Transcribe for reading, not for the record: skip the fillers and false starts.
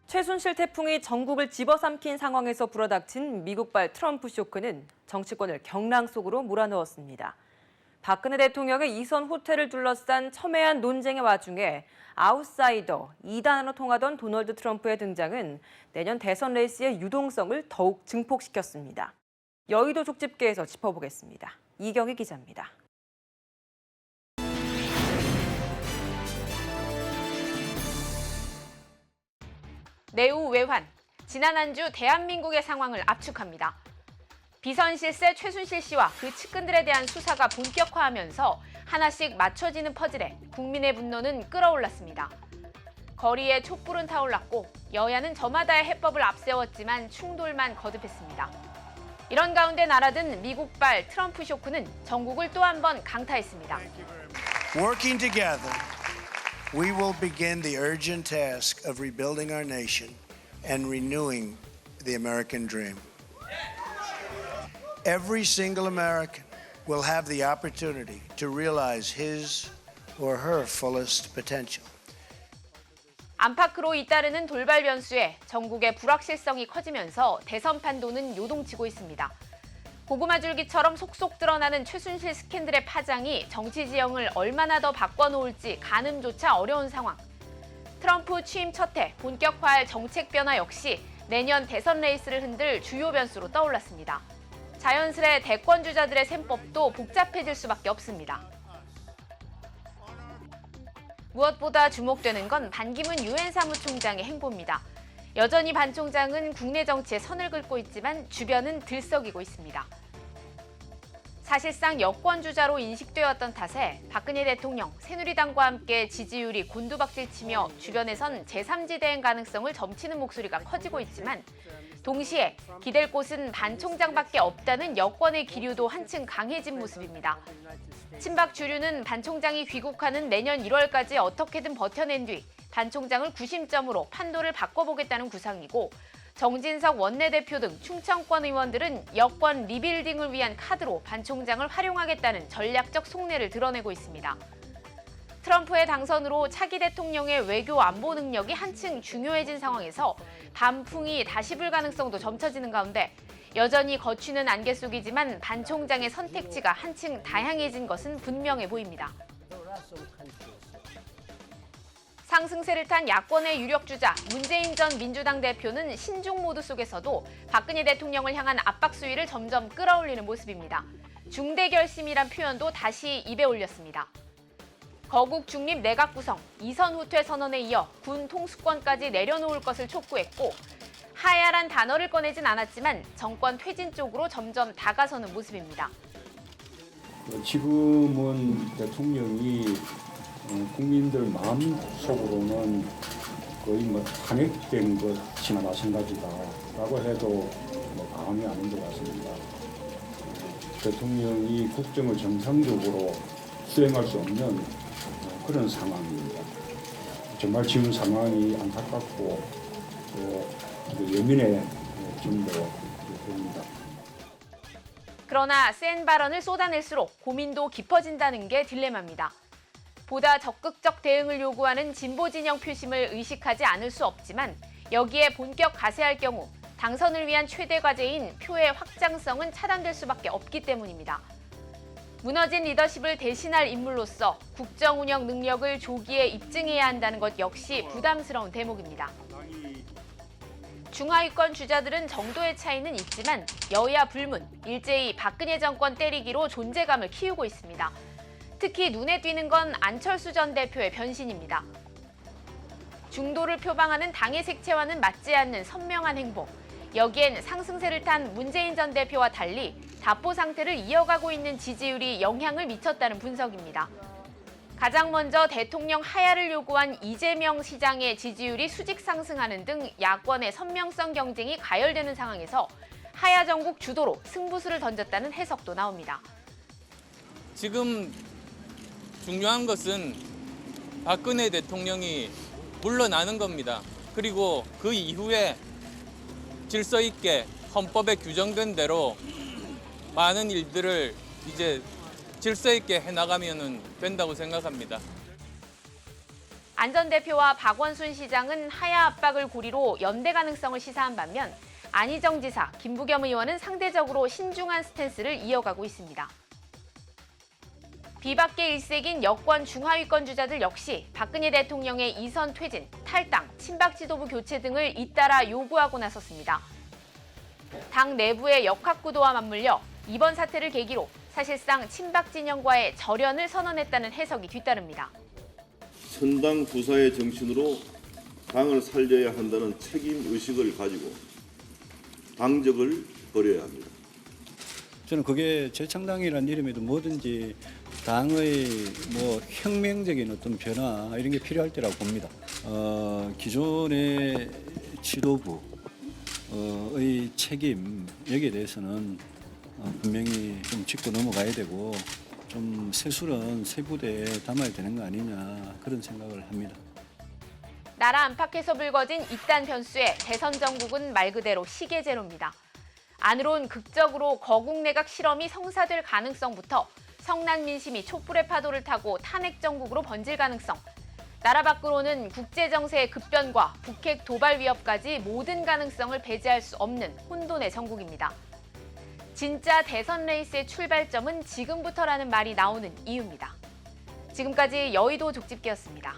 최순실 태풍이 전국을 집어삼킨 상황에서 불어닥친 미국발 트럼프 쇼크는 정치권을 경랑 속으로 몰아넣었습니다. 박근혜 대통령의 이선 호텔을 둘러싼 첨예한 논쟁의 와중에 아웃사이더 2단으로 통하던 도널드 트럼프의 등장은 내년 대선 레이스의 유동성을 더욱 증폭시켰습니다. 여의도 족집게에서 짚어보겠습니다. 이경희 기자입니다. 내후 외환, 지난 한 주 대한민국의 상황을 압축합니다. 비선실세 최순실 씨와 그 측근들에 대한 수사가 본격화하면서 하나씩 맞춰지는 퍼즐에 국민의 분노는 끌어올랐습니다. 거리에 촛불은 타올랐고 여야는 저마다의 해법을 앞세웠지만 충돌만 거듭했습니다. 이런 가운데 날아든 미국발 트럼프 쇼크는 전국을 또 한 번 강타했습니다. Working together, we will begin the urgent task of rebuilding our nation and renewing the American dream. Every single American will have the opportunity to realize his or her fullest potential. 안팎으로 잇따르는 돌발 변수에 전국의 불확실성이 커지면서 대선 판도는 요동치고 있습니다. 고구마 줄기처럼 속속 드러나는 최순실 스캔들의 파장이 정치 지형을 얼마나 더 바꿔놓을지 가늠조차 어려운 상황. 트럼프 취임 첫 해 본격화할 정책 변화 역시 내년 대선 레이스를 흔들 주요 변수로 떠올랐습니다. 자연스레 대권 주자들의 셈법도 복잡해질 수밖에 없습니다. 무엇보다 주목되는 건 반기문 유엔 사무총장의 행보입니다. 여전히 반 총장은 국내 정치에 선을 긋고 있지만 주변은 들썩이고 있습니다. 사실상 여권 주자로 인식되었던 탓에 박근혜 대통령, 새누리당과 함께 지지율이 곤두박질치며 주변에선 제3지 대행 가능성을 점치는 목소리가 커지고 있지만 동시에 기댈 곳은 반 총장밖에 없다는 여권의 기류도 한층 강해진 모습입니다. 친박 주류는 반 총장이 귀국하는 내년 1월까지 어떻게든 버텨낸 뒤 반 총장을 구심점으로 판도를 바꿔보겠다는 구상이고 정진석 원내대표 등 충청권 의원들은 여권 리빌딩을 위한 카드로 반 총장을 활용하겠다는 전략적 속내를 드러내고 있습니다. 트럼프의 당선으로 차기 대통령의 외교 안보 능력이 한층 중요해진 상황에서 반풍이 다시 불 가능성도 점쳐지는 가운데 여전히 거취는 안개 속이지만 반 총장의 선택지가 한층 다양해진 것은 분명해 보입니다. 상승세를 탄 야권의 유력 주자 문재인 전 민주당 대표는 신중 모드 속에서도 박근혜 대통령을 향한 압박 수위를 점점 끌어올리는 모습입니다. 중대 결심이란 표현도 다시 입에 올렸습니다. 거국 중립 내각 구성, 이선 후퇴 선언에 이어 군 통수권까지 내려놓을 것을 촉구했고 하야란 단어를 꺼내진 않았지만 정권 퇴진 쪽으로 점점 다가서는 모습입니다. 지금은 대통령이 국민들 마음속으로는 거의 탄핵된 것이나 마찬가지다라고 해도 과언이 아닌 것 같습니다. 대통령이 국정을 정상적으로 수행할 수 없는 그런 상황입니다. 정말 지금 상황이 안타깝고 또 예민해진다고 봅니다. 그러나 센 발언을 쏟아낼수록 고민도 깊어진다는 게 딜레마입니다. 보다 적극적 대응을 요구하는 진보 진영 표심을 의식하지 않을 수 없지만 여기에 본격 가세할 경우 당선을 위한 최대 과제인 표의 확장성은 차단될 수밖에 없기 때문입니다. 무너진 리더십을 대신할 인물로서 국정 운영 능력을 조기에 입증해야 한다는 것 역시 부담스러운 대목입니다. 중하위권 주자들은 정도의 차이는 있지만 여야 불문, 일제히 박근혜 정권 때리기로 존재감을 키우고 있습니다. 특히 눈에 띄는 건 안철수 전 대표의 변신입니다. 중도를 표방하는 당의 색채와는 맞지 않는 선명한 행보. 여기엔 상승세를 탄 문재인 전 대표와 달리 답보 상태를 이어가고 있는 지지율이 영향을 미쳤다는 분석입니다. 가장 먼저 대통령 하야를 요구한 이재명 시장의 지지율이 수직 상승하는 등 야권의 선명성 경쟁이 가열되는 상황에서 하야 정국 주도로 승부수를 던졌다는 해석도 나옵니다. 지금 중요한 것은 박근혜 대통령이 물러나는 겁니다. 그리고 그 이후에 질서 있게 헌법에 규정된 대로 많은 일들을 이제 질서 있게 해나가면 된다고 생각합니다. 안 전 대표와 박원순 시장은 하야 압박을 고리로 연대 가능성을 시사한 반면 안희정 지사, 김부겸 의원은 상대적으로 신중한 스탠스를 이어가고 있습니다. 비박계 일색인 여권 중하위권 주자들 역시 박근혜 대통령의 이선 퇴진, 탈당, 친박 지도부 교체 등을 잇따라 요구하고 나섰습니다. 당 내부의 역학구도와 맞물려 이번 사태를 계기로 사실상 친박 진영과의 절연을 선언했다는 해석이 뒤따릅니다. 선당 부사의 정신으로 당을 살려야 한다는 책임의식을 가지고 당적을 버려야 합니다. 저는 그게 재창당이라는 이름에도 뭐든지 당의 혁명적인 어떤 변화 이런 게 필요할 때라고 봅니다. 기존의 지도부의 책임 여기에 대해서는 분명히 좀 짚고 넘어가야 되고 좀 세술은 새 부대에 담아야 되는 거 아니냐 그런 생각을 합니다. 나라 안팎에서 불거진 이딴 변수에 대선 전국은 말 그대로 시계제로입니다. 안으론 극적으로 거국 내각 실험이 성사될 가능성부터 성난 민심이 촛불의 파도를 타고 탄핵 정국으로 번질 가능성, 나라 밖으로는 국제 정세의 급변과 북핵 도발 위협까지 모든 가능성을 배제할 수 없는 혼돈의 전국입니다. 진짜 대선 레이스의 출발점은 지금부터라는 말이 나오는 이유입니다. 지금까지 여의도 족집기였습니다.